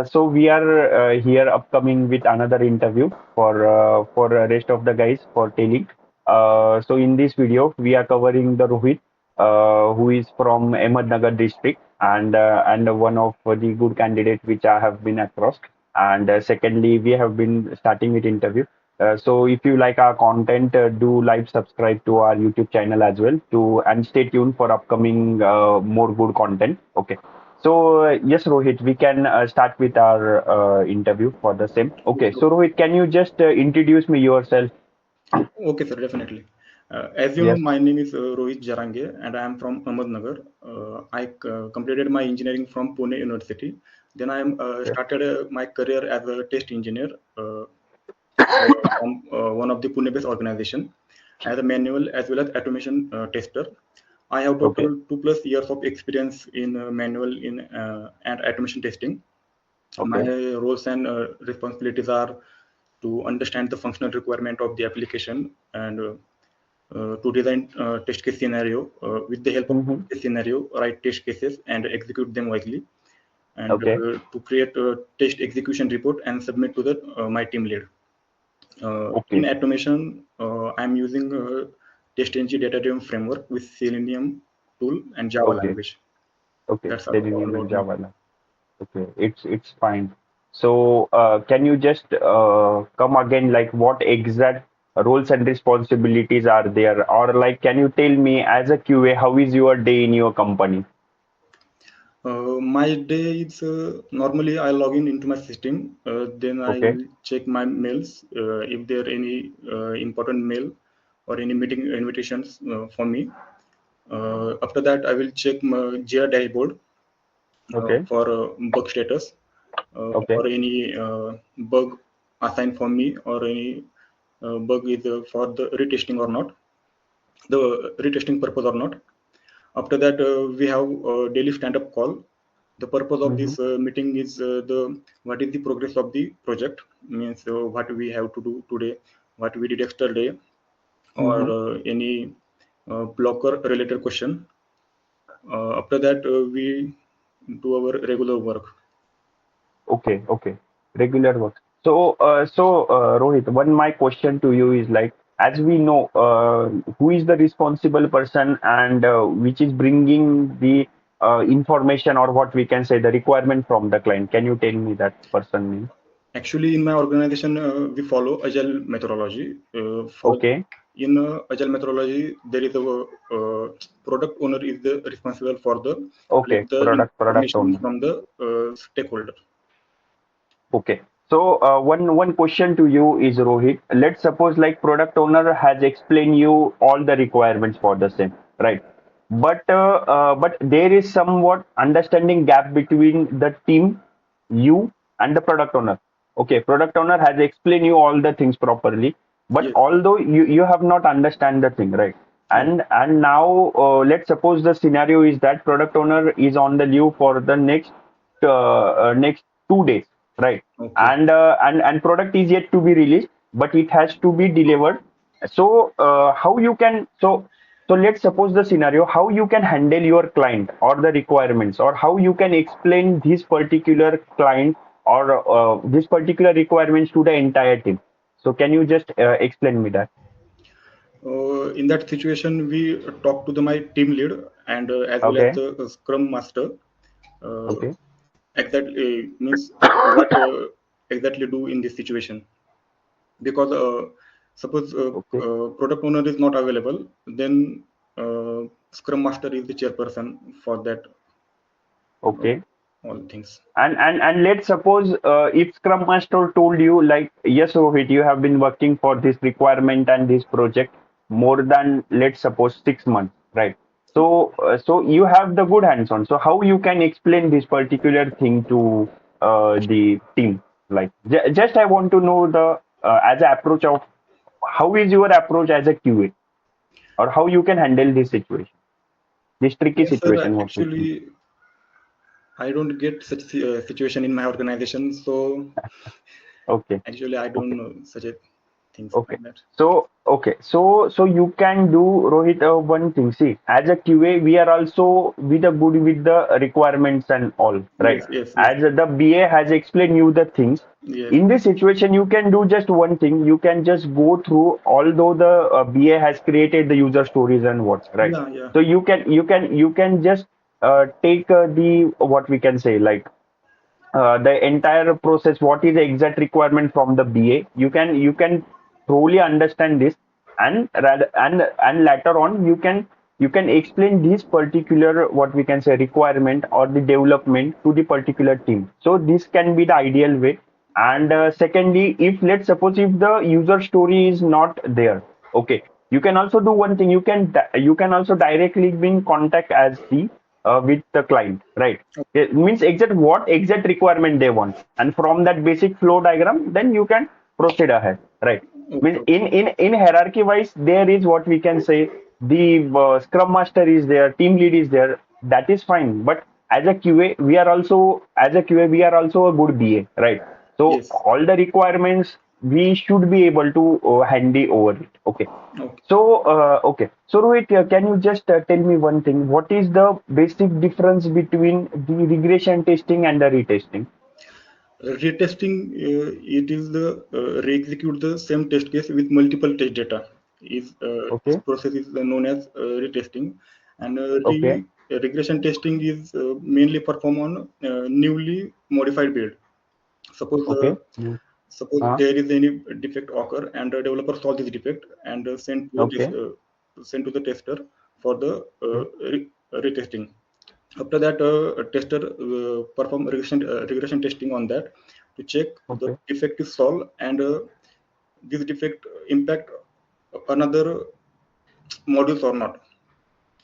So we are here upcoming with another interview for rest of the guys for telling. So in this video we are covering the Rohit, who is from Ahmednagar district, and one of the good candidate which I have been across. And secondly, we have been starting with interview. So if you like our content, do like, subscribe to our YouTube channel as well, to and stay tuned for upcoming more good content. Okay. So yes, Rohit, we can start with our interview for the same. Okay, so Rohit, can you just introduce me yourself? Okay, sir, definitely. As you know, Yes. my name is Rohit Jarange, and I am from Ahmednagar. I completed my engineering from Pune University. Then I Okay. started my career as a test engineer from one of the Pune-based organization as a manual as well as automation tester. I have Okay. total 2+ years of experience in manual in and automation testing. My Okay. roles and responsibilities are to understand the functional requirement of the application and to design test case scenario with the help of Mm-hmm. test scenario, write test cases and execute them wisely, and Okay. to create a test execution report and submit to the my team lead. In Okay. automation, I'm using TestNG data-driven framework with Selenium tool and Java Okay. language. Okay. That's all Selenium and about me. Java. Okay. It's fine. So can you just come again, like what exact roles and responsibilities are there, or like can you tell me as a QA how is your day in your company? My day is normally I log in into my system, then I Okay. will check my mails if there are any important mail or any meeting invitations for me. After that, I will check my Jira dashboard Okay. for bug status Okay. or any bug assigned for me or any bug is for the retesting or not, the retesting purpose or not. After that, we have a daily stand-up call. The purpose of Mm-hmm. this meeting is the what is the progress of the project, means what we have to do today, what we did yesterday, or Mm-hmm. any blocker related question. After that, we do our regular work. Okay, okay. Regular work. Rohit, one my question to you is like, as we know, who is the responsible person and which is bringing the information or what we can say the requirement from the client? Can you tell me that person name? Actually, in my organization, we follow Agile methodology. For Okay, in Agile methodology, there is a product owner is the responsible for the okay. collect the Product information owner. from the stakeholder. Okay. So one question to you is Rohit. Let's suppose like product owner has explained you all the requirements for the same, right? But there is somewhat understanding gap between the team, you and the product owner. Okay, product owner has explained you all the things properly, but Yes. although you have not understand the thing, right? Okay. And now let's suppose the scenario is that product owner is on the leave for the next 2 days, right? Okay. And product is yet to be released, but it has to be delivered. So how you can so let's suppose the scenario how you can handle your client or the requirements, or how you can explain this particular client or this particular requirements to the entire team. So can you just explain me that? In that situation, we talk to my team lead and as well as Okay. the Scrum Master. Uh, Okay. exactly means what exactly do in this situation, because suppose Okay. product owner is not available, then Scrum Master is the chairperson for that uh, Okay. all things. And let's suppose if Scrum Master told you like, yes, Rohit, you have been working for this requirement and this project more than, let's suppose, 6 months, right? So you have the good hands on. So how you can explain this particular thing to the team? Like, just I want to know the as a approach of how is your approach as a QA, or how you can handle this situation, this tricky Yes, sir. situation, what we can. Actually, I don't get such situation in my organization, so Okay, actually I don't okay. know such a things Okay. like that. So you can do, Rohit, one thing. See, as a QA, we are also with a good with the requirements and all, right? Yes, yes, yes, As the BA has explained you the things. yes. In this situation, you can do just one thing. You can just go through, although the BA has created the user stories and what, right? Yeah, yeah. So you can just take the what we can say like the entire process, what is the exact requirement from the BA. You can truly understand this, and rather and later on you can explain this particular what we can say requirement or the development to the particular team. So this can be the ideal way. And secondly, if let's suppose if the user story is not there, okay, you can also do one thing. You can also directly be in contact as the with the client, right? It means exact what exact requirement they want, and from that basic flow diagram, then you can proceed ahead, right? Means Okay, in hierarchy wise, there is what we can say the scrum master is there, team lead is there. That is fine, but as a QA we are also a good BA, right? So yes. all the requirements we should be able to handy over it. Okay. Okay. So Rohit, can you just tell me one thing? What is the basic difference between the regression testing and the retesting? Retesting, it is the re-execute the same test case with multiple test data. This Okay, process is known as retesting, and okay, regression testing is mainly performed on newly modified build. Suppose uh, okay. suppose Uh, there is any defect occur and the developer solve this defect and okay, send to the tester for the okay, retesting. After that, a tester perform regression testing on that to check the okay. defect is solved and this defect impact another modules or not.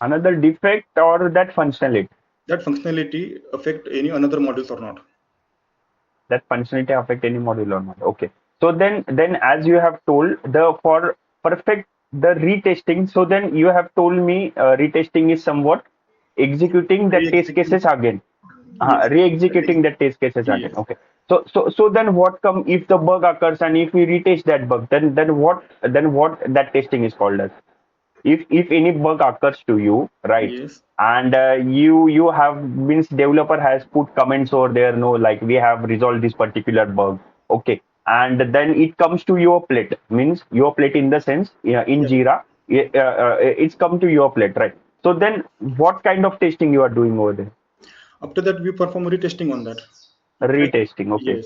Another defect or that functionality? That functionality affect any another modules or not. That functionality affect any module or not? Okay. So then as you have told the for perfect the retesting. So then you have told me retesting is somewhat executing the test Re-execute. cases again. Yes. Re-executing the test cases again. Yes. Okay. So then what come if the bug occurs and if we retest that bug, then what that testing is called as? If any bug occurs to you, right? Yes. And you have means developer has put comments over there, no, like we have resolved this particular bug, okay, and then it comes to your plate, means your plate in the sense, yeah, in Yeah. Jira, it's come to your plate, right? So then what kind of testing you are doing over there? After that, we perform retesting on that. Like, Retesting. Okay. yes.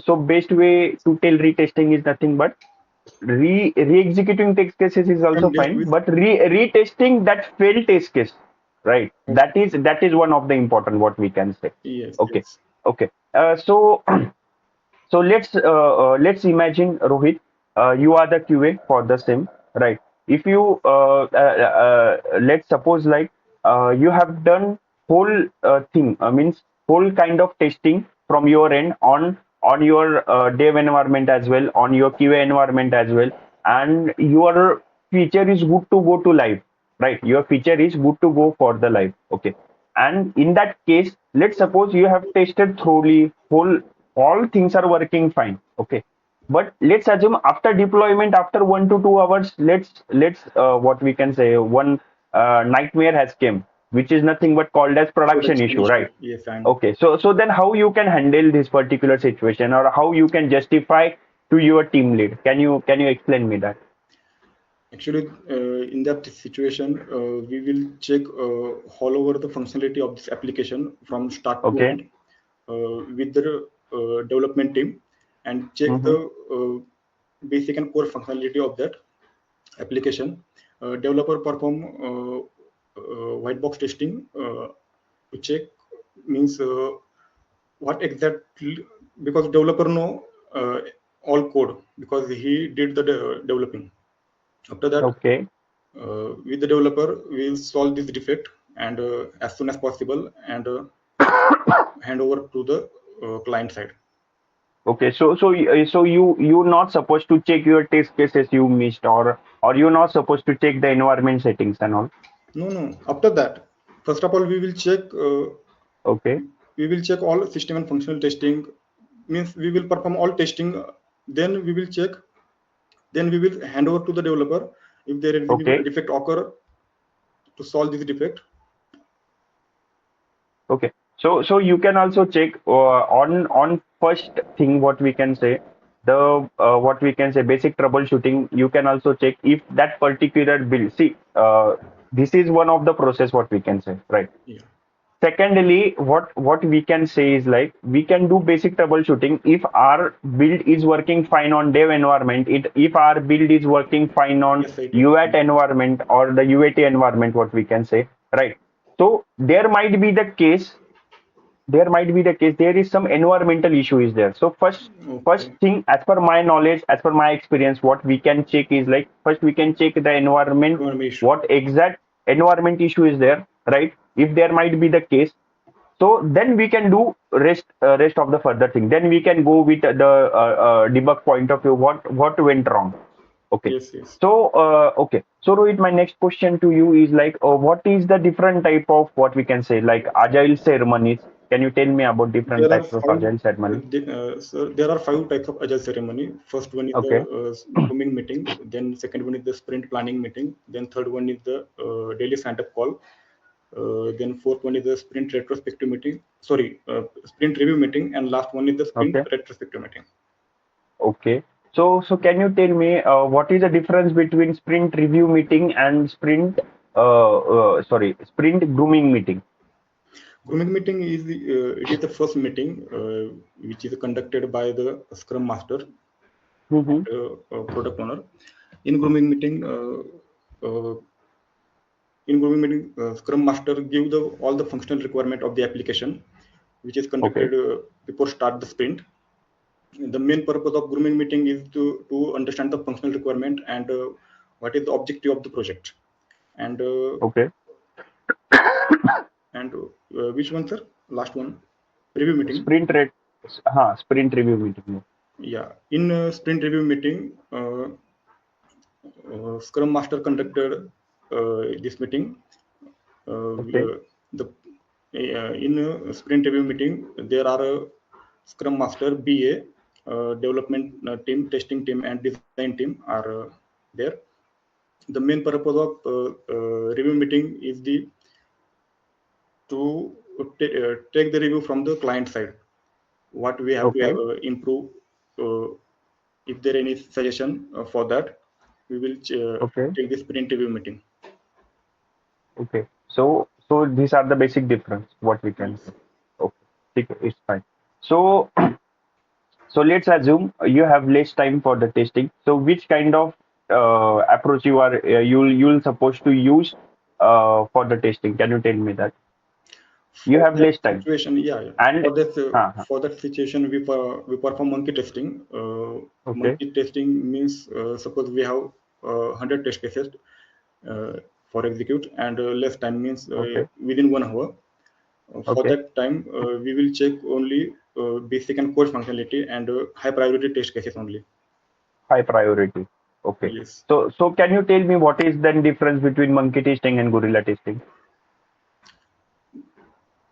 So best way to tell retesting is nothing but re-executing test cases is Same also test fine, with. but retesting that failed test case, right? Okay. That is one of the important what we can say. Yes. Okay. Yes. Okay. So let's imagine, Rohit, you are the QA for the sim, right? If you let's suppose like you have done whole thing, means whole kind of testing from your end on your dev environment as well, on your QA environment as well, and your feature is good to go to live, right? Your feature is good to go for the live, okay. And in that case, let's suppose you have tested thoroughly, whole all things are working fine, okay. But let's assume after deployment, after 1 to 2 hours, let's what we can say one nightmare has came, which is nothing but called as production Production issue, issue. right? Yes, I know. Okay, so then how you can handle this particular situation, or how you can justify to your team lead? Can you explain me that? Actually, in that situation, we will check all over the functionality of this application from start to Okay. end with the development team and check Mm-hmm. the basic and core functionality of that application. Developer perform white box testing to check means what exactly, because developer know all code because he did the developing. After that, Okay. with the developer, we'll solve this defect and as soon as possible and hand over to the client side. Okay, so you're not supposed to check your test cases you missed, or you're not supposed to check the environment settings and all. No, no. After that, first of all, we will check. Okay, We will check all system and functional testing. Means we will perform all testing. Then we will check Then we will hand over to the developer if there is any Okay. defect occur to solve this defect. Okay. So you can also check on first thing what we can say the what we can say basic troubleshooting. You can also check if that particular build. See, this is one of the process what we can say, right? Yeah. Secondly, what we can say is like we can do basic troubleshooting if our build is working fine on dev environment. If our build is working fine on Yes, I do. UAT environment or the UAT environment, what we can say, right? So there is some environmental issue is there. So first Okay. thing, as per my knowledge, as per my experience, what we can check is like first we can check the environment, Environment issue. what exact environment issue is there, right? If there might be the case, so then we can do rest of the further thing. Then we can go with the debug point of view, what went wrong. Okay. Yes, yes. So, okay. So, Rohit, my next question to you is like, what is the different type of what we can say, like agile ceremonies? Can you tell me about different There are types of five. agile ceremony? So there are five types of agile ceremony. First one is the Okay. grooming meeting. Then second one is the sprint planning meeting. Then third one is the daily stand-up call. Then fourth one is the sprint retrospective meeting. Sorry, sprint review meeting, and last one is the sprint Okay. retrospective meeting. Okay. So can you tell me what is the difference between sprint review meeting and sprint grooming meeting? Grooming meeting is it is the first meeting which is conducted by the Scrum Master Mm-hmm. and product owner. In grooming meeting, uh, Scrum Master give the all the functional requirement of the application, which is Okay. conducted before start the sprint. The main purpose of grooming meeting is to understand the functional requirement and what is the objective of the project. And Okay. which one, sir? Last one, review meeting. Sprint review meeting. Yeah, in sprint review meeting, Scrum Master conducted this meeting. Okay. The in a sprint review meeting, there are a Scrum Master, BA, development team, testing team, and design team are there. The main purpose of review meeting is the to take the review from the client side. What we have to Okay. improve. If there any suggestion for that, we will Okay. take this sprint review meeting. Okay. So these are the basic difference what we can Yes. say. Okay. It's fine. So so let's assume you have less time for the testing. So which kind of approach you'll supposed to use for the testing? Can you tell me that? You For have that less time situation, yeah. and For that situation, we perform monkey testing. okay. Monkey testing means suppose we have 100 test cases for execute, and less time means Okay. within 1 hour. For Okay. that time, we will check only basic and core functionality and high priority test cases only. High priority. Okay. Yes. So can you tell me what is then difference between monkey testing and gorilla testing?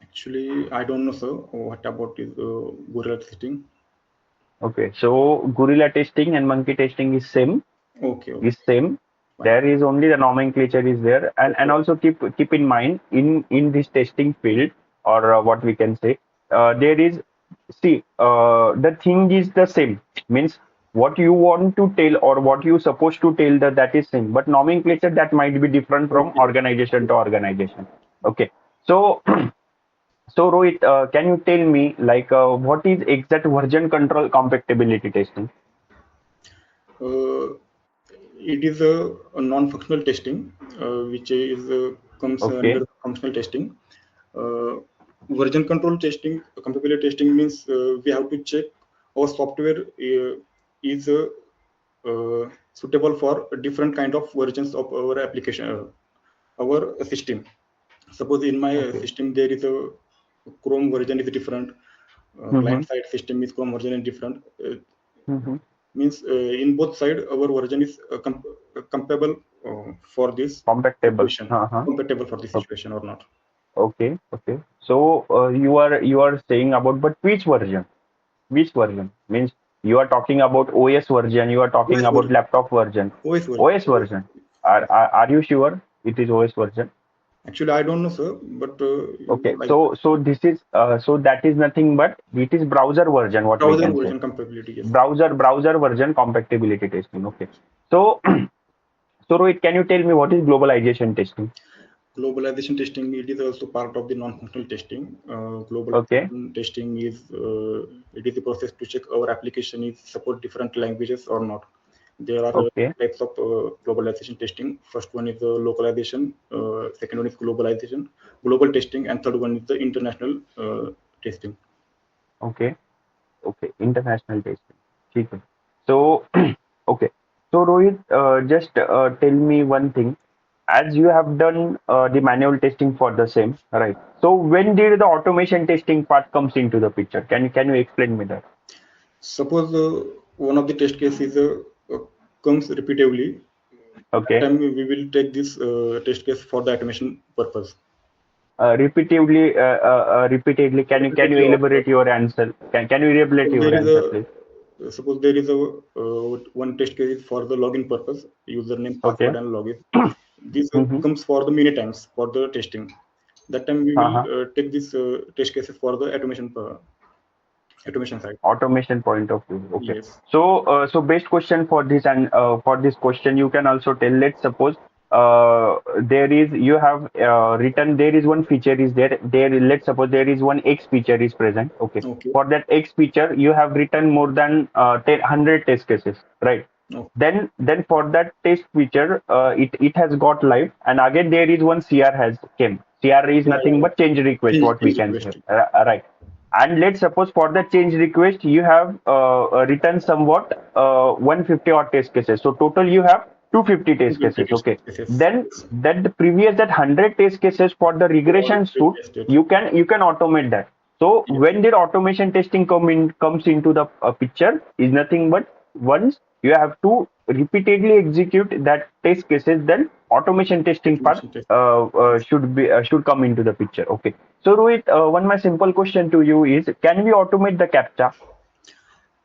Actually, I don't know, sir. What about is gorilla testing? Okay. So gorilla testing and monkey testing is same. Okay, okay, Is same. fine. There is only the nomenclature is there, and Okay, also keep in mind in this testing field or what we can say there is see the thing is the same, means what you want to tell or what you supposed to tell that is same, but nomenclature that might be different from okay, organization to organization. Okay, so so Rohit, can you tell me like what is exact version control compatibility testing? uh, it is a non-functional testing, which is comes Okay. under functional testing. Uh, Version control testing, compatibility testing means we have to check our software is suitable for different kind of versions of our application, our system. Suppose in my Okay. system there is a Chrome version is different, Mm-hmm. client side system is Chrome version is different. Mm-hmm. Means in both side our version is compatible for this Compactable. situation, Uh-huh. compatible for this Okay. situation or not. Okay. Okay. So you are saying about, but which version? Which version means You are talking about OS version. You are talking OS about version. laptop version. OS version. OS version. Are you sure it is OS version? Actually, I don't know, sir, but Okay. like So this is so that is nothing but it is browser version. What we browser can say, version compatibility. Yes. browser version compatibility testing. Okay. So so Rohit, can you tell me what is globalization testing? Globalization testing, it is also part of the non-functional testing. Okay. Globalization testing is it is the process to check our application is support different languages or not. There are Okay. types of globalization testing. First one is localization. Second one is global testing, and third one is the international testing. Okay. Okay. International testing. ठीक है. So okay. So Rohit, just tell me one thing. As you have done the manual testing for the same, right? So when did the automation testing part comes into the picture? Can you explain me that? Suppose one of the test cases comes repeatedly. That Okay. time we will take this test case for the automation purpose. Repeatedly. Can you Repeatedly or elaborate your answer? Can you elaborate suppose there your is answer, please? suppose there is a one test case for the login purpose, username, password, Okay. and login. This Mm-hmm. comes for the many times for the testing. That time we will Uh-huh. take this test cases for the automation side. Automation point of view. Okay. Yes. So best question for this, and for this question you can also tell. Let's suppose there is you have written there is one feature is there. Let's suppose there is one X feature is present. Okay. Okay. For that X feature you have written more than 100 test cases, right? Okay. Then for that test feature it has got live, and again there is one CR has came. CR is Yeah, nothing yeah, but change yeah. request, what we Change can say, request. right? And let's suppose for the change request you have written somewhat 150 odd test cases, so total you have 250 test 250 cases. test Okay. cases. Then Yes. that the previous that 100 test cases for the All regression suit, pre-tested. you can automate that. So Yes. when did automation testing comes into the picture is nothing but once you have to repeatedly execute that test cases, then automation testing part Automation test. Yes. should come into the picture. Okay. So Rohit, one my simple question to you is, can we automate the captcha?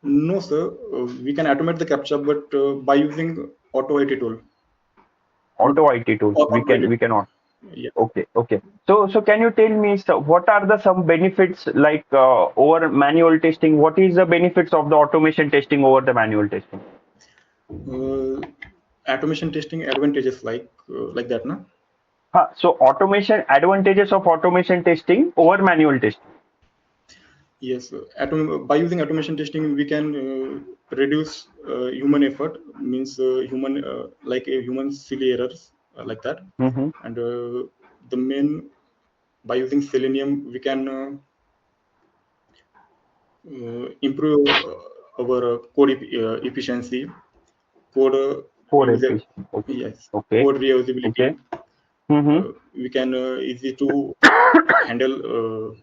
No, sir. We can automate the captcha, but by using auto IT tool, not Auto IT tool. We auto can IT. we cannot. Yes. Okay, okay. So can you tell me, so what are the some benefits like over manual testing? What is the benefits of the automation testing over the manual testing? Uh, Automation testing advantages like that, na? So automation advantages of automation testing over manual testing. Yes. By using automation testing, we can reduce human effort. Means human like human silly errors like that. Mm-hmm. And the main by using Selenium, we can improve our efficiency, code For reuse, efficient. Okay. yes, Okay. code reusability. Okay. Mm-hmm. We can easy to handle.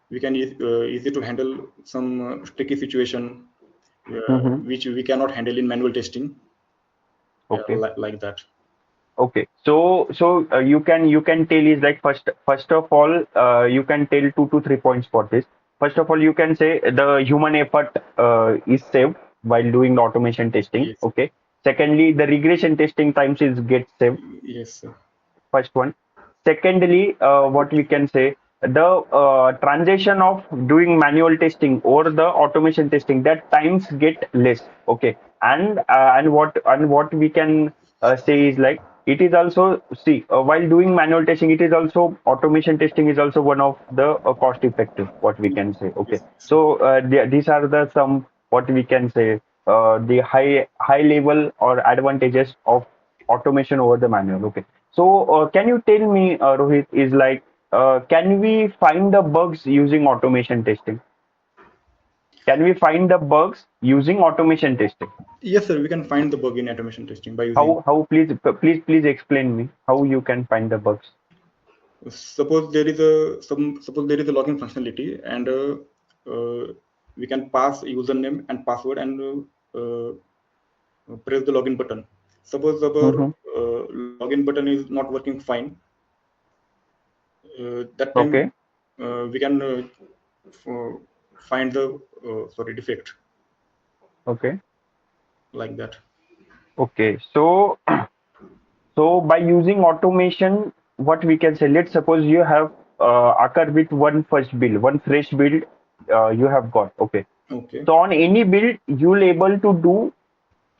We can easy to handle some sticky situation Mm-hmm. which we cannot handle in manual testing. Yeah, Okay. like that. Okay, so you can tell is like first of all you can tell 2 to 3 points for this. First of all, you can say the human effort is saved while doing the automation testing. Yes, Okay. Secondly, the regression testing times is get saved. yes, sir. First one. Secondly, what we can say, the transition of doing manual testing or the automation testing, that times get less. Okay. And what we can say is like it is also, see, while doing manual testing, it is also automation testing is also one of the cost effective, what we can say. Okay. Yes, sir. So these are the some, what we can say, the high level or advantages of automation over the manual. Okay. So can you tell me, Rohit, is like, can we find the bugs using automation testing? Can we find the bugs using automation testing? Yes, sir. We can find the bug in automation testing by using. How please explain me how you can find the bugs. Suppose there is a login functionality, and we can pass username and password and press the login button. Suppose our Mm-hmm. login button is not working fine. That time Okay. we can find the defect, Okay. like that. Okay. So so by using automation, what we can say, let's suppose you have occur with one first build, one fresh build you have got. Okay. Okay. So on any build, you'll able to do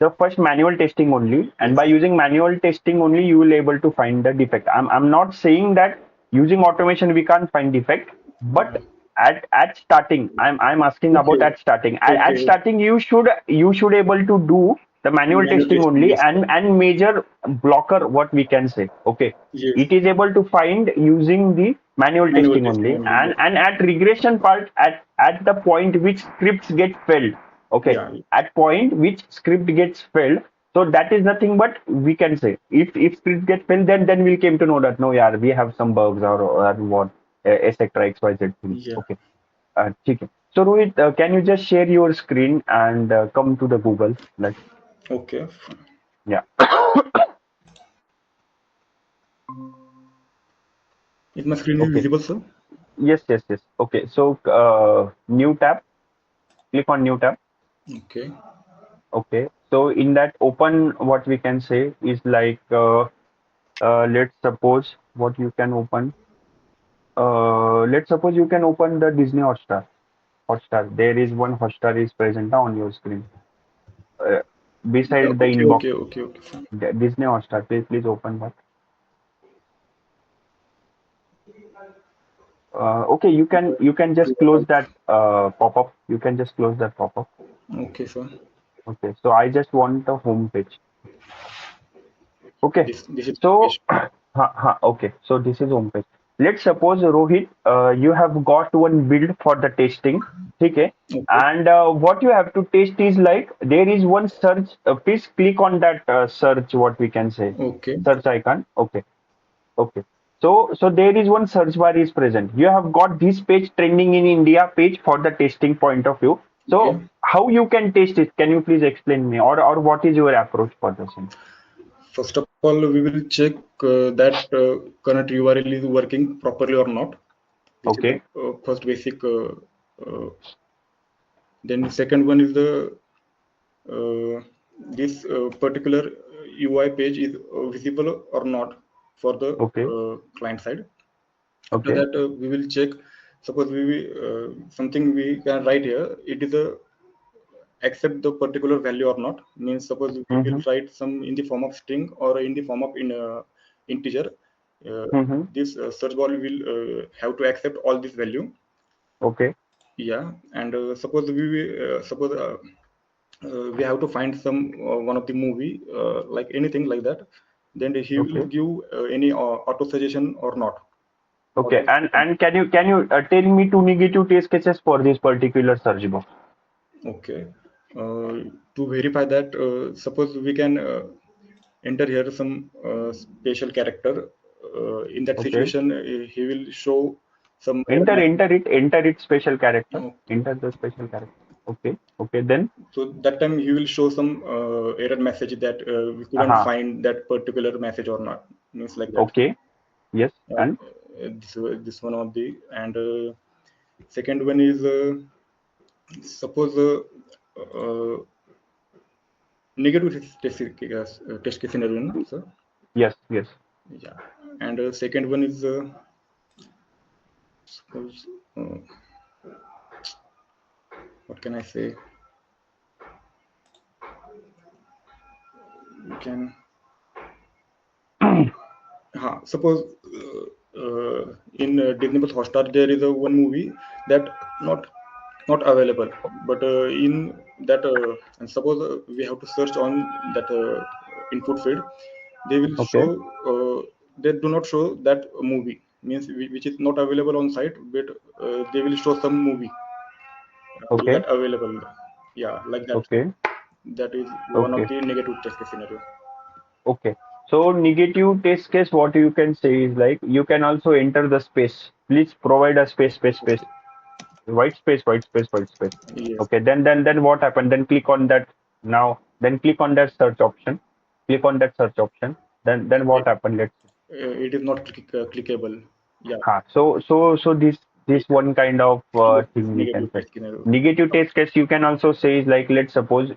the first manual testing only, and by Yes. using manual testing only, you will able to find the defect. I'm not saying that using automation we can't find defect, Yeah. but at starting, I'm asking about Okay. at starting. At Okay. starting, you should able to do the manual Manual testing testing. only, Yes. and major blocker, what we can say. Okay, Yes. it is able to find using the manual Manual testing testing only, only. and Yes. at regression part, at the point which scripts get failed. Okay, Yeah. at point which script gets failed, so that is nothing but we can say, if script get failed, then we'll came to know that no, yeah, we have some bugs, or what, etc, xyz things. Yeah. Okay. ठीक है. So Rohit, can you just share your screen and come to the Google, like, Okay. yeah. Is my screen is Okay. visible, sir? Yes, yes, yes. Okay, so new tab, click on new tab. Okay. Okay, so in that open, what we can say is like, let's suppose what you can open. Let's suppose you can open the Disney Hotstar. Hotstar. There is one Hotstar is present now on your screen. Uh, Yeah. Beside the Okay. inbox, Okay. Okay. Okay. Fine. Disney Hotstar. Please open that. Okay, you can just close that pop-up. You can just close that pop-up. Okay, sir. Okay, so I just want the home page. Okay, This is so page. okay, so this is home page. Let's suppose Rohit, you have got one build for the testing, okay, Okay. and what you have to test is like there is one search. Please click on that search. What we can say, Okay. search icon. Okay, okay. So there is one search bar is present. You have got this page trending in India page for the testing point of view. Okay. So how you can test it? Can you please explain me, or what is your approach for the same? First of all, we will check that current URL is working properly or not. This is the Okay. first basic. Uh, then the second one is the this particular UI page is visible or not for the Okay. client side. After Okay. that, we will check. Suppose something we can write here. It is a accept the particular value or not. Means suppose we will Mm-hmm. write some in the form of string or in the form of integer. Uh, Mm-hmm. this search bar will have to accept all this value. Okay. Yeah, and suppose we have to find some one of the movie like anything like that. Then he will Okay. give any auto suggestion or not. Okay. Auto And can you tell me two negative test cases for this particular search box? Okay. To verify that, suppose we can enter here some special character. In that Okay. situation, he will show some error Enter message. enter it enter it special character. Okay. Enter the special character. Okay. Okay. Then. So that time he will show some error message that we couldn't Aha. find that particular message or not. Means like that. Okay. Yes. And This one of the and second one is suppose negative test case scenario, no, sir? yes. Yes. Yeah, and second one is suppose what can I say? You can suppose in Disney Plus Hotstar there is a one movie that not not available, but in that and suppose we have to search on that input field, they will show Okay. they do not show that movie means which is not available on site, but they will show some movie that Okay. available. Yeah, like that. Okay. That is one of Okay. the negative test case scenario. Okay. So negative test case, what you can say is like you can also enter the space. Please provide a space, space, space. White space, white space, white space. Yes. Okay, then what happened? Then click on that now. Then click on that search option. Click on that search option. Then what It, happened? Let's see. it is not clickable. Yeah. So this. this one kind of thing we can negative say. test scenario. Negative test case you can also say is like, let's suppose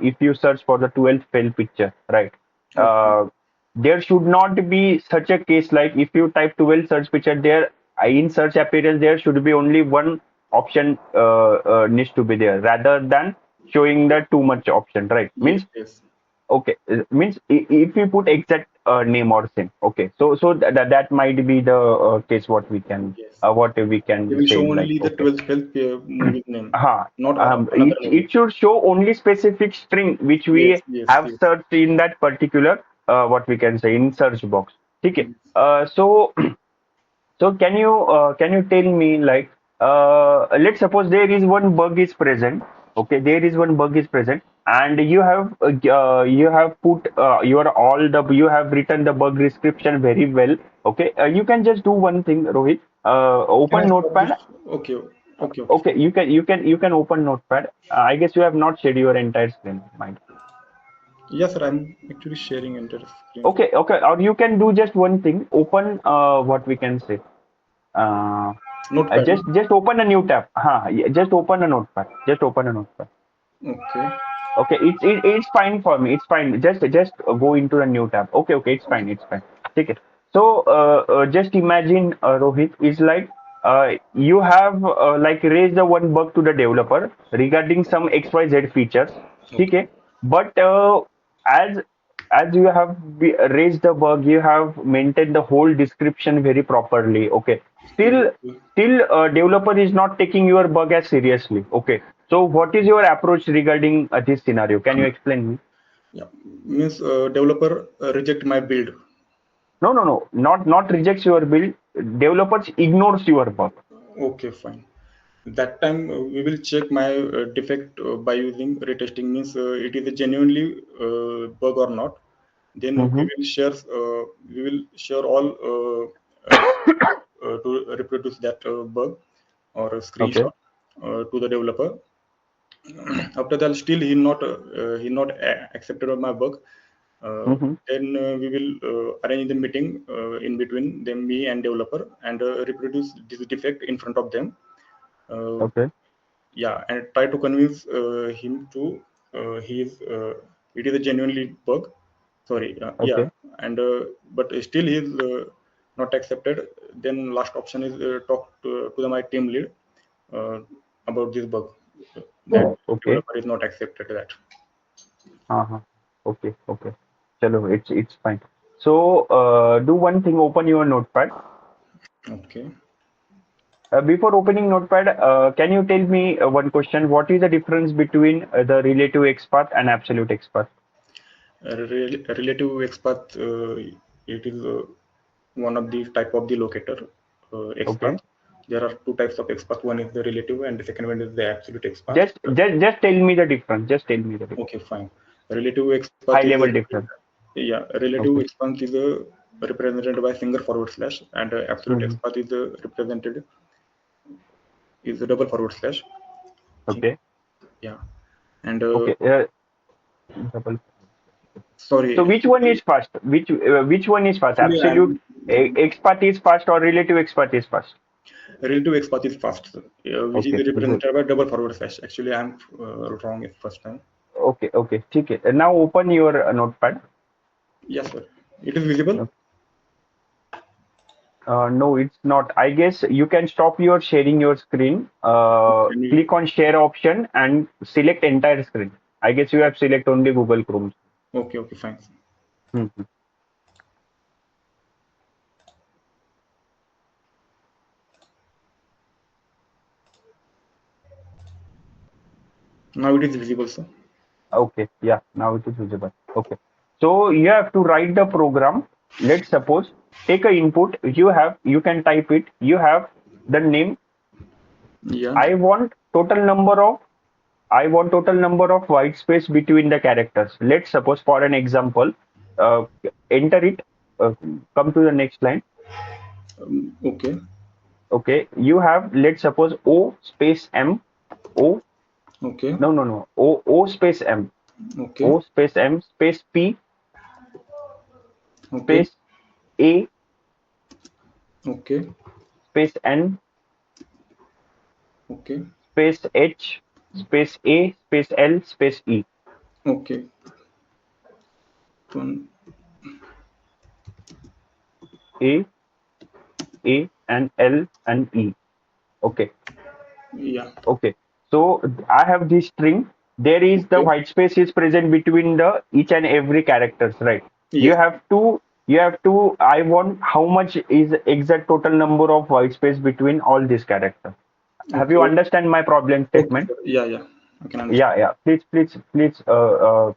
if you search for the 12th fail picture, right? Okay. There should not be such a case like if you type 12 search picture there, in search appearance there should be only one option needs to be there rather than showing the too much option, right? Yes, Means yes, okay, means if we put exact name or same, okay, so that might be the case yes. what we They can will say show is like only the okay. 12th health movie name, uh, not it another movie. it should show only specific string which Yes, we yes, have yes. searched in that particular what we can say in search box. Okay, Yes. so so can you tell me like let's suppose there is one bug is present. Okay, there is one bug is present, and you have put your all the you have written the bug description very well. Okay, you can just do one thing, Rohit. Can I Open stop this? Notepad. Okay, okay, okay. Okay, you can open Notepad. I guess you have not shared your entire screen, mind. Yes, sir. I'm actually sharing entire screen. Okay, okay, or you can do just one thing. Open what we can say. Uh, Notepad, no? just open a new tab. Yeah, just open a notepad. Just open a notepad. Okay. Okay, it's fine for me. It's fine. Just go into a new tab. Okay, okay, it's fine. It's fine. Take it. So just imagine Rohit is like you have like raised the one bug to the developer regarding some XYZ features. Okay. Okay, but as you have raised the bug, you have maintained the whole description very properly. Okay, still Okay. developer is not taking your bug as seriously. Okay, so what is your approach regarding this scenario? Can you explain me? Yeah. Means developer reject my build. No, not rejects your build. Developers ignores your bug. Okay, fine. That time we will check my defect by using retesting. Means it is a genuinely bug or not. Then Mm-hmm. we will share all to reproduce that bug or a Okay. screenshot to the developer. After that, still he not accepted of my bug. Mm-hmm. Then we will arrange the meeting in between them, me and developer, and reproduce this defect in front of them. Uh, Okay. yeah, and try to convince him to he is it is a genuinely bug. Sorry, yeah, Okay. and but still he is not accepted. Then last option is talk to my team lead uh, about this bug that Okay. developer is not accepted that. Uh-huh. Okay. Okay. Chalo, it's fine. So do one thing. Open your notepad. Okay. Before opening notepad, can you tell me one question? What is the difference between the relative XPath and absolute XPath? Relative XPath, it is one of the type of the locator XPath. Okay. There are two types of XPath. One is the relative, and the second one is the absolute XPath. Just tell me the difference. Just tell me the difference. Okay, fine. Relative XPath High is level difference. yeah, relative Okay. XPath is represented by single forward slash, and absolute Mm-hmm. XPath is represented is a double forward slash. Okay. Okay. Yeah, and Okay. Double. So sorry, which one is fast? Which one is fast? actually Absolute I'm XPath is fast or relative XPath is fast? relative XPath is fast, which is Okay. Good. represented by double forward slash. Actually, I'm wrong first time. Okay. Okay. ठीक है. Now open your notepad. Yes, sir. It is visible. Okay. No, it's not. I guess you can stop your sharing your screen. Can you? Click on share option and select entire screen. I guess you have select only Google Chrome. Okay, okay, fine. Mhm. Now it is visible, sir. Okay, yeah, now it is visible. Okay. So you have to write the program. Let's suppose take a input. You can type it. You have the name. Yeah. I want total number of white space between the characters. Let's suppose for an example, uh, enter it. Come to the next line. Okay. Okay, you have let's suppose O space M O Okay. no O space M Okay. O space M space P Okay. space A Okay. space N Okay. space H, space A, space L, space E. Okay. One. A, and L and E. Okay. Yeah. Okay. So I have this string. There is the Okay. white space is present between the each and every characters, right? You Yes. have to I want how much is exact total number of white space between all these characters. Have you Okay. understand my problem Okay, statement? sir. Yeah, yeah. I can understand. Yeah, yeah.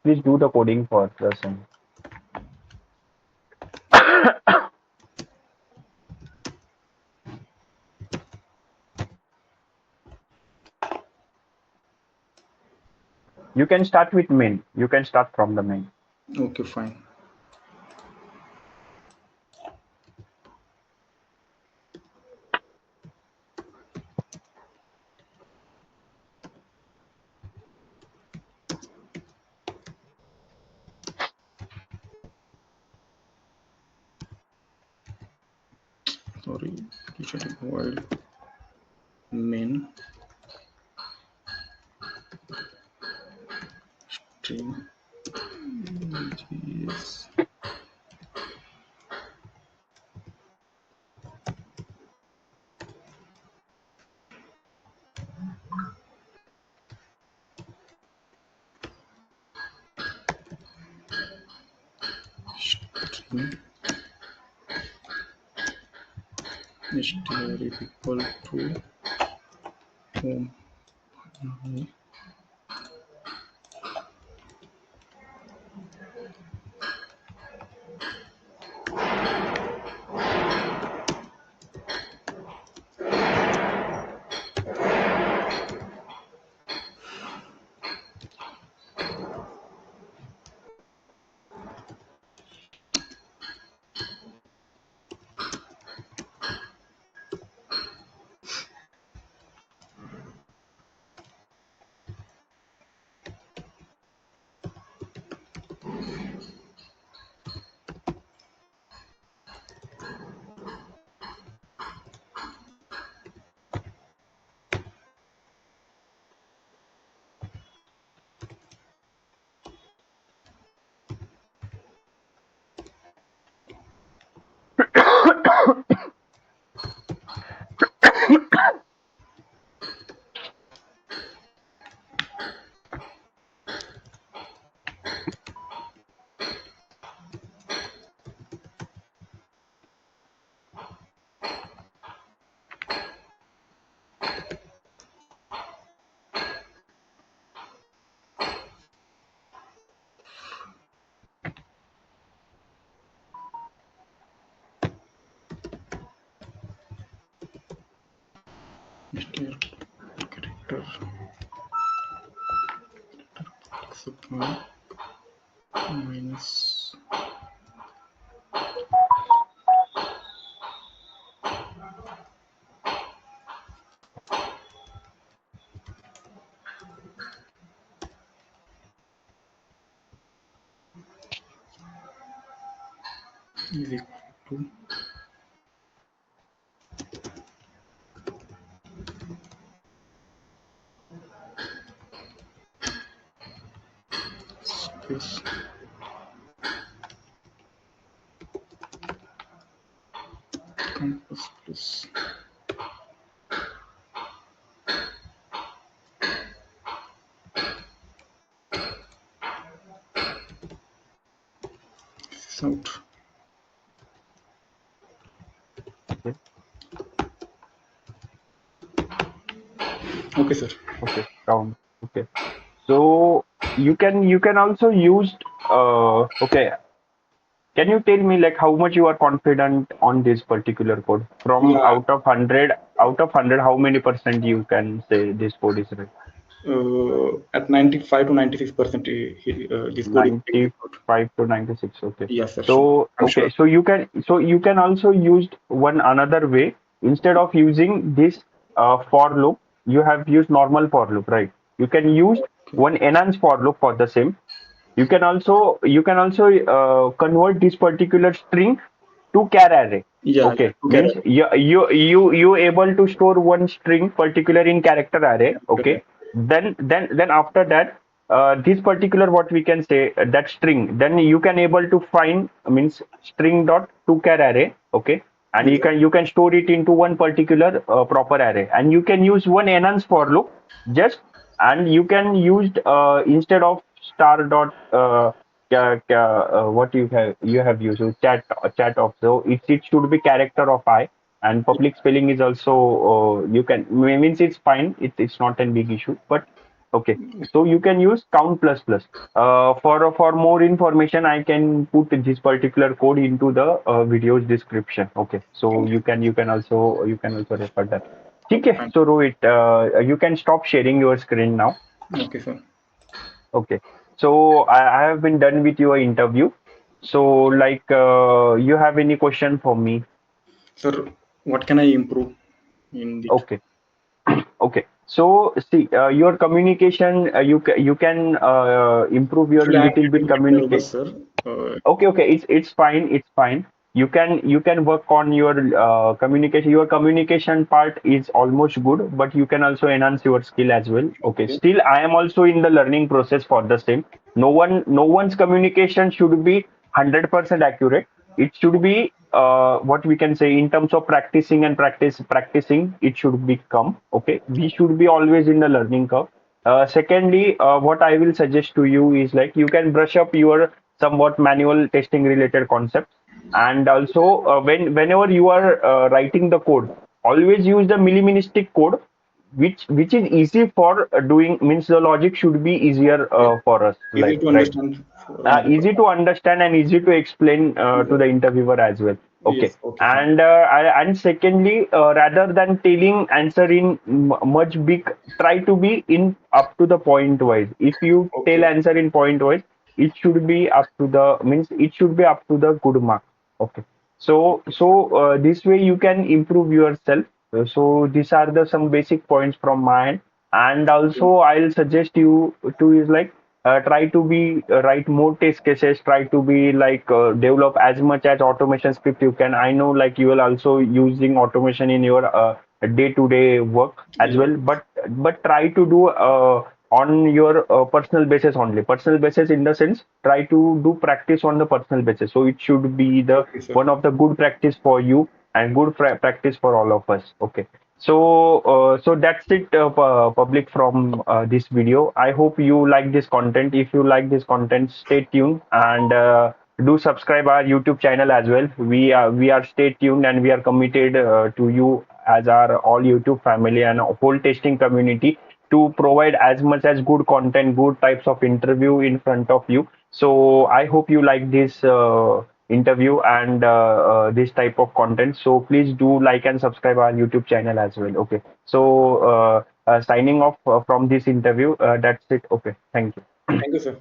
Please do the coding for us. You can start with main. You can start from the main. Okay, fine. Sorry. Teacher while main string is string str is equal to home. str character supply minus is equal to space compass plus this is out. Okay. Okay, sir. Okay. Count. Okay. So you can also use okay. Can you tell me like how much you are confident on this particular code? From Yeah. out of 100, how many percent you can say this code is right? At 95 to 96%, this code is execute. 95 to 96. Okay. Yes, sir. So I'm okay. sure. So you can also use one another way. Instead of using this for loop, you have used normal for loop, right? You can use Okay. one enhanced for loop for the same. You can also convert this particular string to char array. Yeah, Okay, together. means you able to store one string particular in character array. Okay. Okay, then after that, this particular what we can say that string. Then you can able to find means string dot to char array. Okay, and Okay. you can store it into one particular proper array, and you can use one enhance for loop just, and you can use instead of star dot what you have used so chat of, so it should be character of I, and public spelling is also you can means it's fine, it's not a big issue, but okay, so you can use count plus plus. For more information I can put this particular code into the video's description. Okay, so Okay. you can also refer that. Okay. Okay, Fine. so Rohit, you can stop sharing your screen now. Okay, sir. Okay. So I have been done with your interview. So like you have any question for me? Sir, what can I improve in this? Okay. Okay. So see your communication you can improve your Actually, I am little bit little bit communicate. nervous, sir. Okay, okay, it's fine, it's fine. You can work on your communication. Your communication part is almost good, but you can also enhance your skill as well. Okay, Okay. still I am also in the learning process for the same. No one's communication should be 100% accurate. It should be what we can say in terms of practicing and practicing. It should become okay. We should be always in the learning curve. Secondly, what I will suggest to you is like you can brush up your somewhat manual testing related concepts, and also whenever you are writing the code, always use the minimalistic code, which is easy for doing, means the logic should be easier Yeah. for us, Easy like to right, understand for another easy person. to understand and easy to explain to Yeah. the interviewer as well. Okay, Yes. Okay. Fine. and and secondly, rather than telling answer in much big, try to be in up to the point wise. If you tell Okay. answer in point wise, it should be up to the, means it should be up to the good mark. Okay, so this way you can improve yourself. So these are the some basic points from my end, and Okay. also I'll suggest you to is like try to be write more test cases, try to be like develop as much as automation script you can. I know like you will also using automation in your day-to-day work as Yeah. well, but try to do on your personal basis only, personal basis in the sense try to do practice on the personal basis, so it should be the Okay, sir. one of the good practice for you and good practice for all of us. Okay, so, so that's it, public from this video. I hope you like this content. If you like this content, stay tuned and do subscribe our YouTube channel as well. We are stay tuned and we are committed to you as our all YouTube family and whole testing community to provide as much as good content, good types of interview in front of you. So I hope you like this interview and this type of content. So please do like and subscribe our YouTube channel as well. Okay. So signing off from this interview. That's it. Okay. Thank you. Thank you, sir.